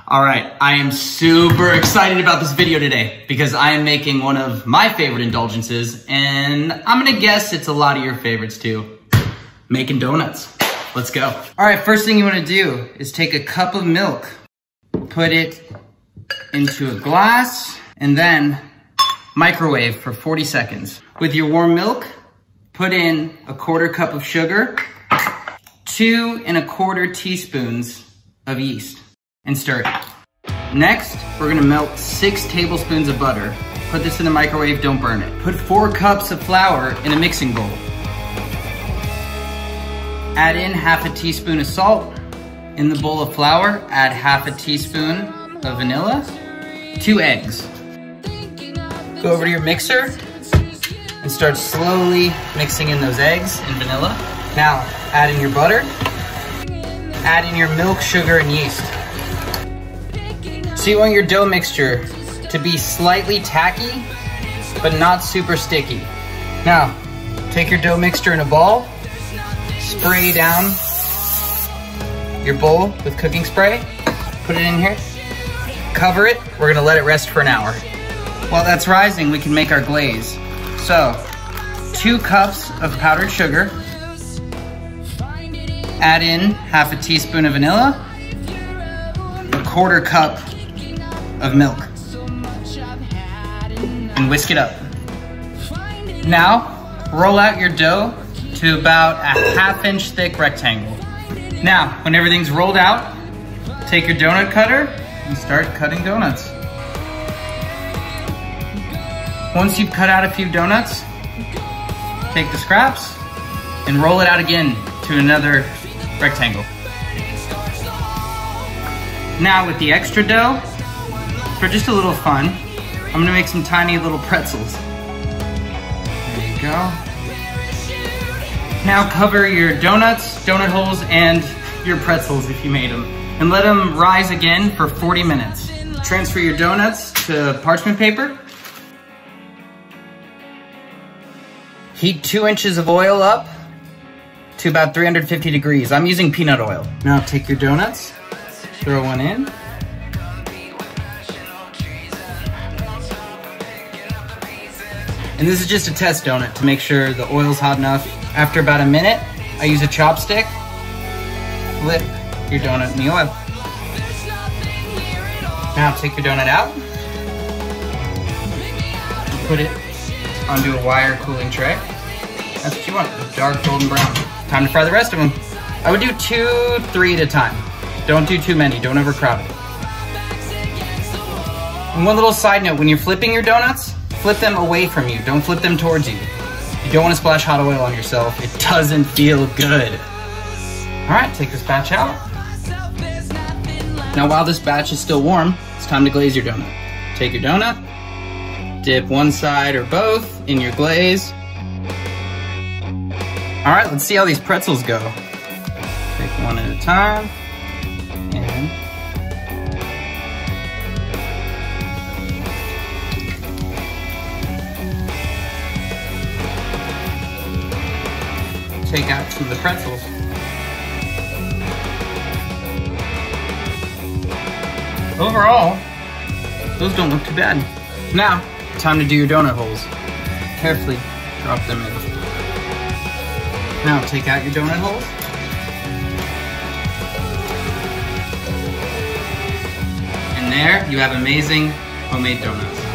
All right, I am super excited about this video today because I am making one of my favorite indulgences, and I'm gonna guess it's a lot of your favorites too, making donuts. Let's go. All right, first thing you wanna do is take a cup of milk, put it into a glass, and then microwave for 40 seconds. With your warm milk, put in a 1/4 cup of sugar, 2 1/4 teaspoons of yeast, and stir it. Next, we're gonna melt 6 tablespoons of butter. Put this in the microwave, don't burn it. Put 4 cups of flour in a mixing bowl. Add in 1/2 teaspoon of salt. In the bowl of flour, add 1/2 teaspoon of vanilla, 2 eggs. Go over to your mixer and start slowly mixing in those eggs and vanilla. Now, add in your butter. Add in your milk, sugar, and yeast. So you want your dough mixture to be slightly tacky, but not super sticky. Now, take your dough mixture in a ball, spray down your bowl with cooking spray, put it in here, cover it, we're gonna let it rest for an hour. While that's rising, we can make our glaze. So, 2 cups of powdered sugar, add in 1/2 teaspoon of vanilla, 1/4 cup of milk, and whisk it up. Now, roll out your dough to about a 1/2 inch thick rectangle. Now, when everything's rolled out, take your donut cutter and start cutting donuts. Once you've cut out a few donuts, take the scraps and roll it out again to another rectangle. Now with the extra dough, for just a little fun, I'm gonna make some tiny little pretzels. There you go. Now cover your donuts, donut holes, and your pretzels if you made them, and let them rise again for 40 minutes. Transfer your donuts to parchment paper. Heat 2 inches of oil up to about 350 degrees. I'm using peanut oil. Now take your donuts, throw one in. And this is just a test donut to make sure the oil's hot enough. After about a minute, I use a chopstick, flip your donut in the oil. Now take your donut out, put it onto a wire cooling tray. That's what you want, dark golden brown. Time to fry the rest of them. I would do 2, 3 at a time. Don't do too many, don't overcrowd it. And one little side note, when you're flipping your donuts, flip them away from you, don't flip them towards you. You don't want to splash hot oil on yourself, it doesn't feel good. All right, take this batch out. Now while this batch is still warm, it's time to glaze your donut. Take your donut, dip one side or both in your glaze. All right, let's see how these pretzels go. Take one at a time, and take out some of the pretzels. Overall, those don't look too bad. Now, time to do your donut holes. Carefully drop them in. Now take out your donut holes. And there you have amazing homemade donuts.